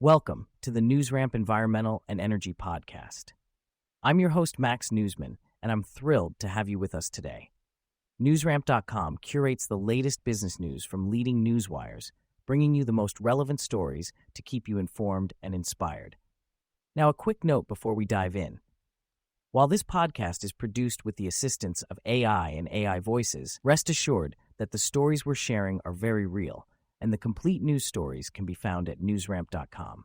Welcome to the NewsRamp Environmental and Energy Podcast. I'm your host, Max Newsman, and I'm thrilled to have you with us today. NewsRamp.com curates the latest business news from leading newswires, bringing you the most relevant stories to keep you informed and inspired. Now, a quick note before we dive in. While this podcast is produced with the assistance of AI and AI voices, rest assured that the stories we're sharing are very real, and the complete news stories can be found at newsramp.com.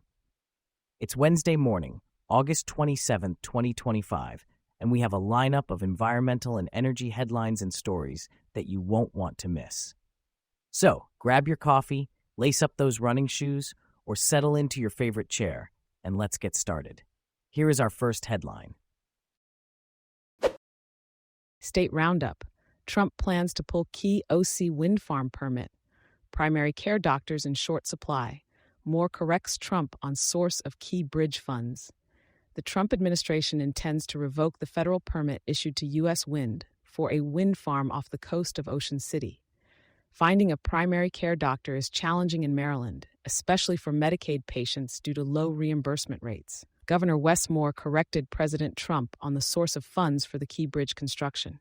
It's Wednesday morning, August 27, 2025, and we have a lineup of environmental and energy headlines and stories that you won't want to miss. So, grab your coffee, lace up those running shoes, or settle into your favorite chair, and let's get started. Here is our first headline. State Roundup. Trump plans to pull key OC wind farm permit. Primary care doctors in short supply. Moore corrects Trump on source of key bridge funds. The Trump administration intends to revoke the federal permit issued to U.S. Wind for a wind farm off the coast of Ocean City. Finding a primary care doctor is challenging in Maryland, especially for Medicaid patients due to low reimbursement rates. Governor Wes Moore corrected President Trump on the source of funds for the key bridge construction.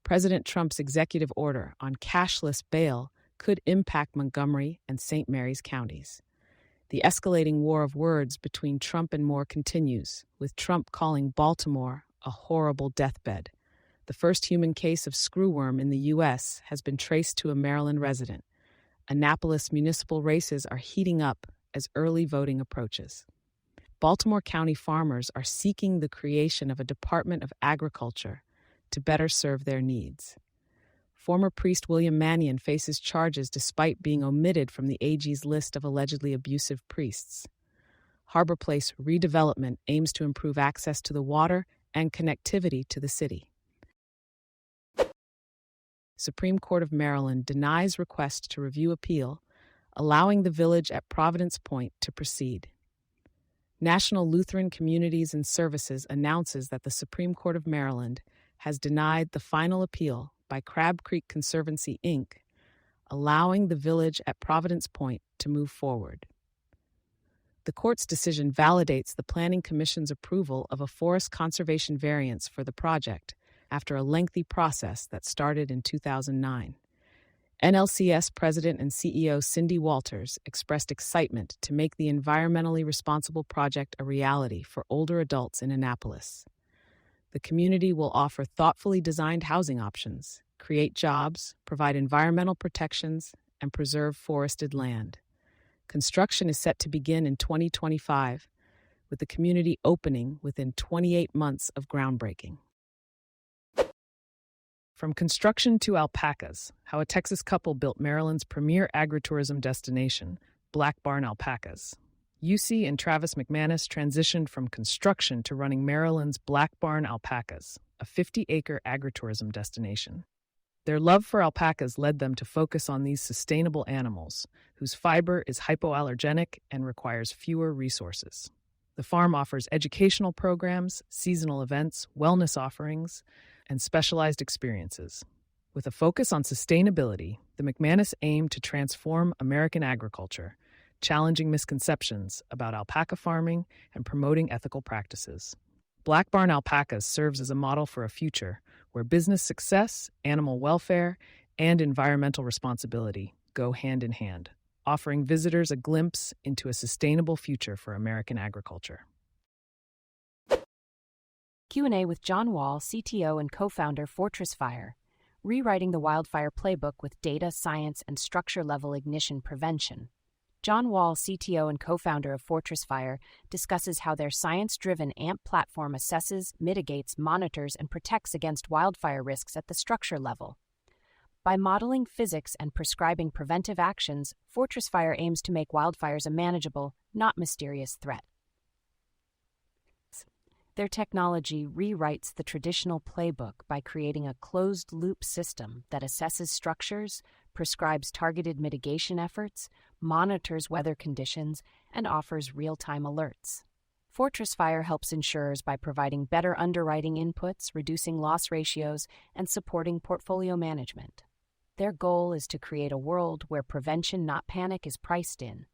President Trump's executive order on cashless bail could impact Montgomery and St. Mary's counties. The escalating war of words between Trump and Moore continues, with Trump calling Baltimore a horrible deathbed. The first human case of screwworm in the U.S. has been traced to a Maryland resident. Annapolis municipal races are heating up as early voting approaches. Baltimore County farmers are seeking the creation of a Department of Agriculture to better serve their needs. Former priest William Mannion faces charges despite being omitted from the AG's list of allegedly abusive priests. Harbor Place redevelopment aims to improve access to the water and connectivity to the city. Supreme Court of Maryland denies request to review appeal, allowing the village at Providence Point to proceed. National Lutheran Communities and Services announces that the Supreme Court of Maryland has denied the final appeal by Crab Creek Conservancy, Inc., allowing the village at Providence Point to move forward. The court's decision validates the Planning Commission's approval of a forest conservation variance for the project after a lengthy process that started in 2009. NLCS President and CEO Cindy Walters expressed excitement to make the environmentally responsible project a reality for older adults in Annapolis. The community will offer thoughtfully designed housing options, create jobs, provide environmental protections, and preserve forested land. Construction is set to begin in 2025, with the community opening within 28 months of groundbreaking. From construction to alpacas, how a Texas couple built Maryland's premier agritourism destination, Black Barn Alpacas. UC and Travis McManus transitioned from construction to running Maryland's Black Barn Alpacas, a 50-acre agritourism destination. Their love for alpacas led them to focus on these sustainable animals, whose fiber is hypoallergenic and requires fewer resources. The farm offers educational programs, seasonal events, wellness offerings, and specialized experiences. With a focus on sustainability, the McManus aim to transform American agriculture, challenging misconceptions about alpaca farming and promoting ethical practices. Black Barn Alpacas serves as a model for a future where business success, animal welfare, and environmental responsibility go hand in hand, offering visitors a glimpse into a sustainable future for American agriculture. Q&A with John Wall, CTO and co-founder FortressFire, rewriting the wildfire playbook with data, science, and structure-level ignition prevention. John Wall, CTO and co-founder of FortressFire, discusses how their science-driven AMP platform assesses, mitigates, monitors, and protects against wildfire risks at the structure level. By modeling physics and prescribing preventive actions, FortressFire aims to make wildfires a manageable, not mysterious threat. Their technology rewrites the traditional playbook by creating a closed-loop system that assesses structures, prescribes targeted mitigation efforts, monitors weather conditions, and offers real-time alerts. FortressFire helps insurers by providing better underwriting inputs, reducing loss ratios, and supporting portfolio management. Their goal is to create a world where prevention, not panic, is priced in,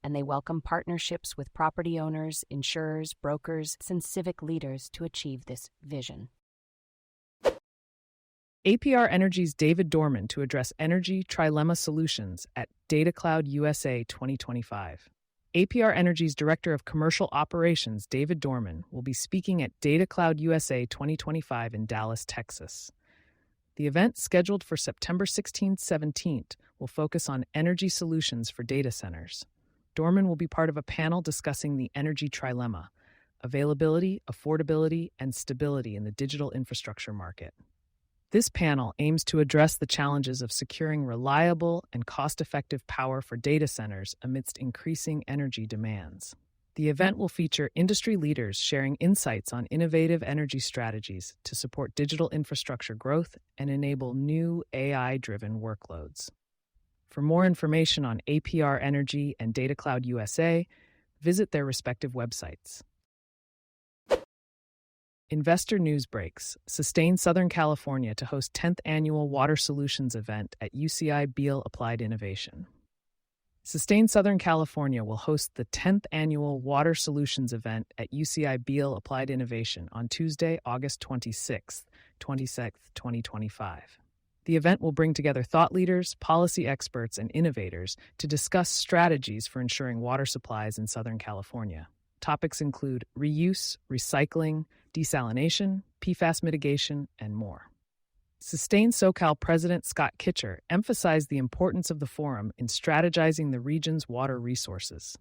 and they welcome partnerships with property owners, insurers, brokers, and civic leaders to achieve this vision. APR Energy's David Dorman to address energy trilemma solutions at Data Cloud USA 2025. APR Energy's Director of Commercial Operations, David Dorman, will be speaking at Data Cloud USA 2025 in Dallas, Texas. The event, scheduled for September 16th-17th, will focus on energy solutions for data centers. Dorman will be part of a panel discussing the energy trilemma: availability, affordability, and stability in the digital infrastructure market. This panel aims to address the challenges of securing reliable and cost-effective power for data centers amidst increasing energy demands. The event will feature industry leaders sharing insights on innovative energy strategies to support digital infrastructure growth and enable new AI-driven workloads. For more information on APR Energy and Data Cloud USA, visit their respective websites. Investor News Breaks: Sustain Southern California to host 10th Annual Water Solutions event at UCI Beale Applied Innovation. Sustain Southern California will host the 10th Annual Water Solutions event at UCI Beale Applied Innovation on Tuesday, August 26th, 2025. The event will bring together thought leaders, policy experts, and innovators to discuss strategies for ensuring water supplies in Southern California. Topics include reuse, recycling, desalination, PFAS mitigation, and more. Sustain SoCal President Scott Kitcher emphasized the importance of the forum in strategizing the region's water resources.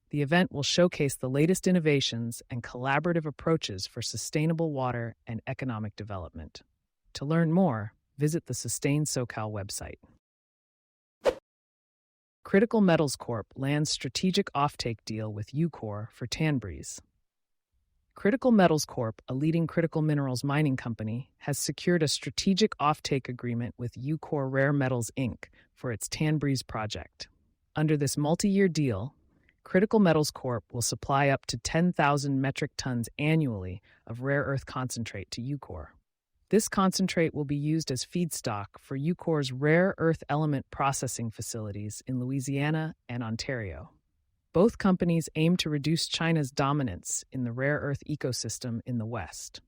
The event will showcase the latest innovations and collaborative approaches for sustainable water and economic development. To learn more, visit the Sustain SoCal website. Critical Metals Corp lands strategic offtake deal with Ucore for Tanbreeze. Critical Metals Corp, a leading critical minerals mining company, has secured a strategic offtake agreement with Ucore Rare Metals Inc. for its Tanbreeze project. Under this multi-year deal, Critical Metals Corp will supply up to 10,000 metric tons annually of rare earth concentrate to Ucore. This concentrate will be used as feedstock for Ucore's rare earth element processing facilities in Louisiana and Ontario. Both companies aim to reduce China's dominance in the rare earth ecosystem in the West.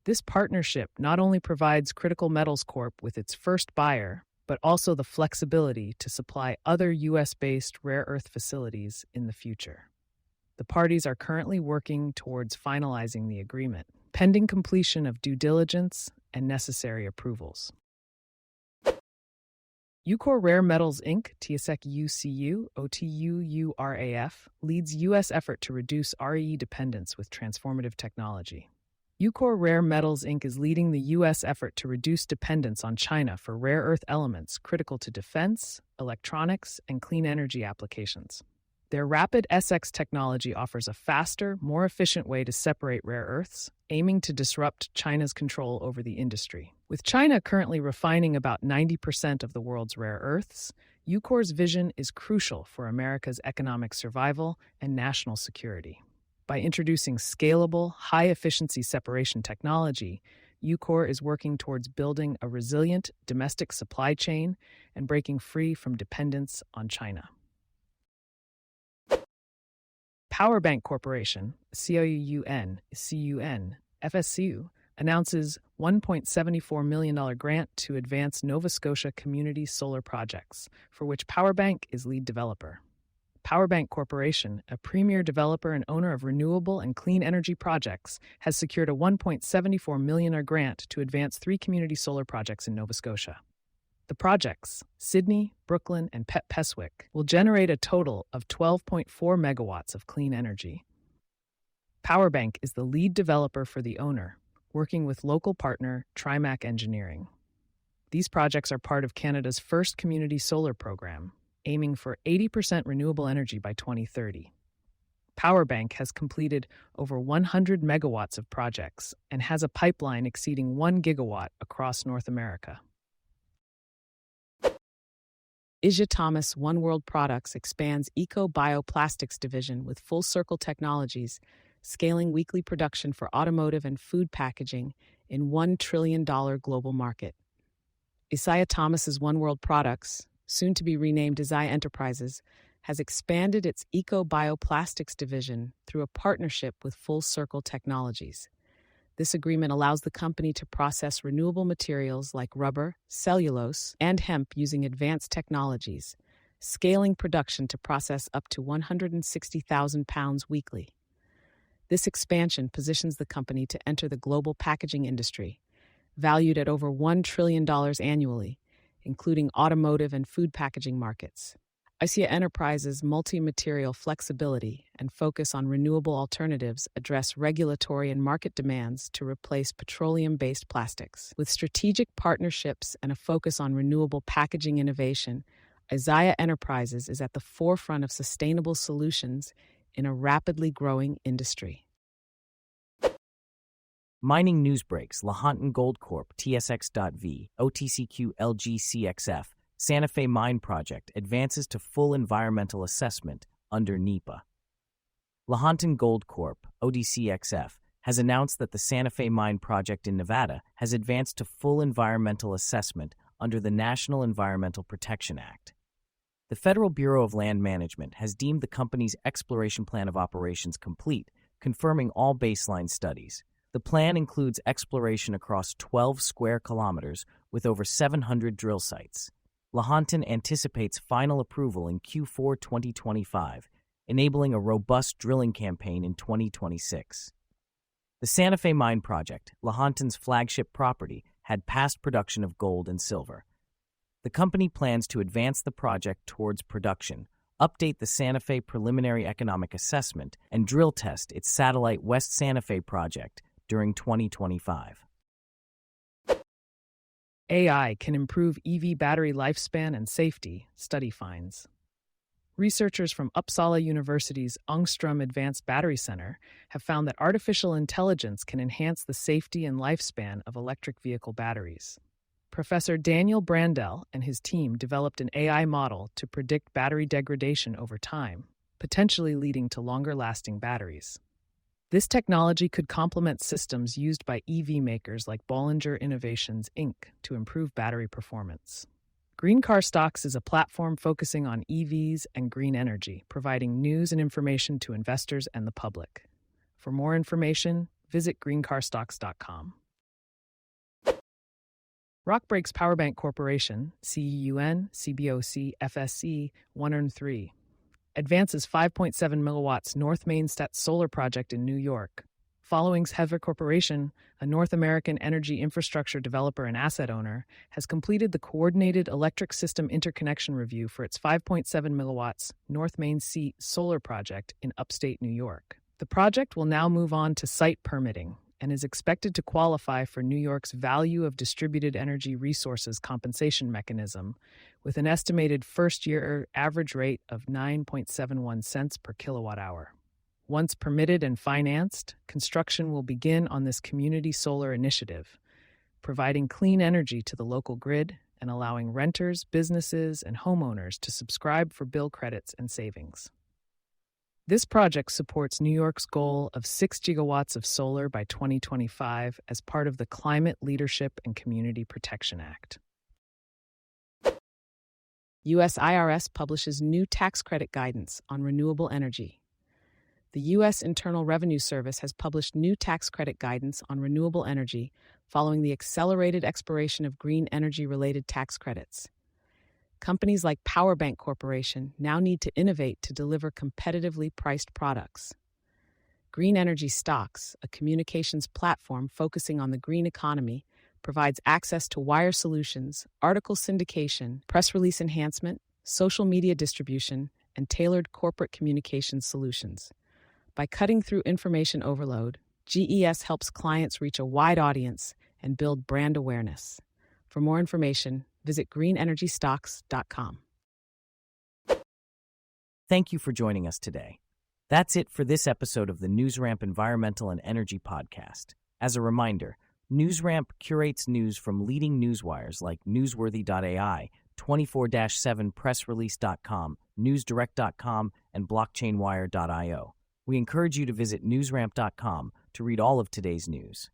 This partnership not only provides Critical Metals Corp with its first buyer, but also the flexibility to supply other U.S.-based rare earth facilities in the future. The parties are currently working towards finalizing the agreement, pending completion of due diligence and necessary approvals. Ucore Rare Metals Inc., TSEC UCU, OTUURAF, leads U.S. effort to reduce REE dependence with transformative technology. Ucore Rare Metals Inc. is leading the U.S. effort to reduce dependence on China for rare earth elements critical to defense, electronics, and clean energy applications. Their Rapid SX technology offers a faster, more efficient way to separate rare earths, aiming to disrupt China's control over the industry. With China currently refining about 90% of the world's rare earths, Ucore's vision is crucial for America's economic survival and national security. By introducing scalable, high-efficiency separation technology, Ucore is working towards building a resilient domestic supply chain and breaking free from dependence on China. Powerbank Corporation, CUN, FSU, announces $1.74 million grant to advance Nova Scotia community solar projects, for which Powerbank is lead developer. Powerbank Corporation, a premier developer and owner of renewable and clean energy projects, has secured a $1.74 million grant to advance 3 community solar projects in Nova Scotia. The projects, Sydney, Brooklyn, and Peswick, will generate a total of 12.4 megawatts of clean energy. Powerbank is the lead developer for the owner, working with local partner Trimac Engineering. These projects are part of Canada's first community solar program, aiming for 80% renewable energy by 2030. Powerbank has completed over 100 megawatts of projects and has a pipeline exceeding 1 gigawatt across North America. Isja Thomas One World Products expands eco-bioplastics division with Full Circle Technologies, scaling weekly production for automotive and food packaging in $1 trillion global market. Isaiah Thomas's One World Products, soon to be renamed Isaiah Enterprises, has expanded its eco-bioplastics division through a partnership with Full Circle Technologies. This agreement allows the company to process renewable materials like rubber, cellulose, and hemp using advanced technologies, scaling production to process up to 160,000 pounds weekly. This expansion positions the company to enter the global packaging industry, valued at over $1 trillion annually, including automotive and food packaging markets. ICEA Enterprises' multi-material flexibility and focus on renewable alternatives address regulatory and market demands to replace petroleum-based plastics. With strategic partnerships and a focus on renewable packaging innovation, ICEA Enterprises is at the forefront of sustainable solutions in a rapidly growing industry. Mining news breaks: Lahontan Gold Corp, TSX.V, OTCQ LGCXF, Santa Fe Mine Project advances to full environmental assessment under NEPA. Lahontan Gold Corp, ODCXF, has announced that the Santa Fe Mine Project in Nevada has advanced to full environmental assessment under the National Environmental Protection Act. The Federal Bureau of Land Management has deemed the company's exploration plan of operations complete, confirming all baseline studies. The plan includes exploration across 12 square kilometers with over 700 drill sites. Lahontan anticipates final approval in Q4 2025, enabling a robust drilling campaign in 2026. The Santa Fe Mine Project, Lahontan's flagship property, had past production of gold and silver. The company plans to advance the project towards production, update the Santa Fe Preliminary Economic Assessment, and drill test its satellite West Santa Fe project during 2025. AI can improve EV battery lifespan and safety, study finds. Researchers from Uppsala University's Ångström Advanced Battery Center have found that artificial intelligence can enhance the safety and lifespan of electric vehicle batteries. Professor Daniel Brandel and his team developed an AI model to predict battery degradation over time, potentially leading to longer-lasting batteries. This technology could complement systems used by EV makers like Bollinger Innovations, Inc. to improve battery performance. Green Car Stocks is a platform focusing on EVs and green energy, providing news and information to investors and the public. For more information, visit greencarstocks.com. Rockbreak's Powerbank Corporation, CEUN, CBOC, FSC, 103, advances 5.7 megawatts North Mainstat solar project in New York. Following's Hever Corporation, a North American energy infrastructure developer and asset owner, has completed the Coordinated Electric System Interconnection Review for its 5.7 megawatts North Main Sea solar project in upstate New York. The project will now move on to site permitting and is expected to qualify for New York's Value of Distributed Energy Resources compensation mechanism, with an estimated first-year average rate of 9.71 cents per kilowatt-hour. Once permitted and financed, construction will begin on this community solar initiative, providing clean energy to the local grid and allowing renters, businesses, and homeowners to subscribe for bill credits and savings. This project supports New York's goal of 6 gigawatts of solar by 2025 as part of the Climate Leadership and Community Protection Act. U.S. IRS publishes new tax credit guidance on renewable energy. The U.S. Internal Revenue Service has published new tax credit guidance on renewable energy following the accelerated expiration of green energy-related tax credits. Companies like Powerbank Corporation now need to innovate to deliver competitively priced products. Green Energy Stocks, a communications platform focusing on the green economy, provides access to wire solutions, article syndication, press release enhancement, social media distribution, and tailored corporate communications solutions. By cutting through information overload, GES helps clients reach a wide audience and build brand awareness. For more information, visit greenenergystocks.com. Thank you for joining us today. That's it for this episode of the NewsRamp Environmental and Energy Podcast. As a reminder, NewsRamp curates news from leading newswires like Newsworthy.ai, 24/7 PressRelease.com, NewsDirect.com, and BlockchainWire.io. We encourage you to visit newsramp.com to read all of today's news.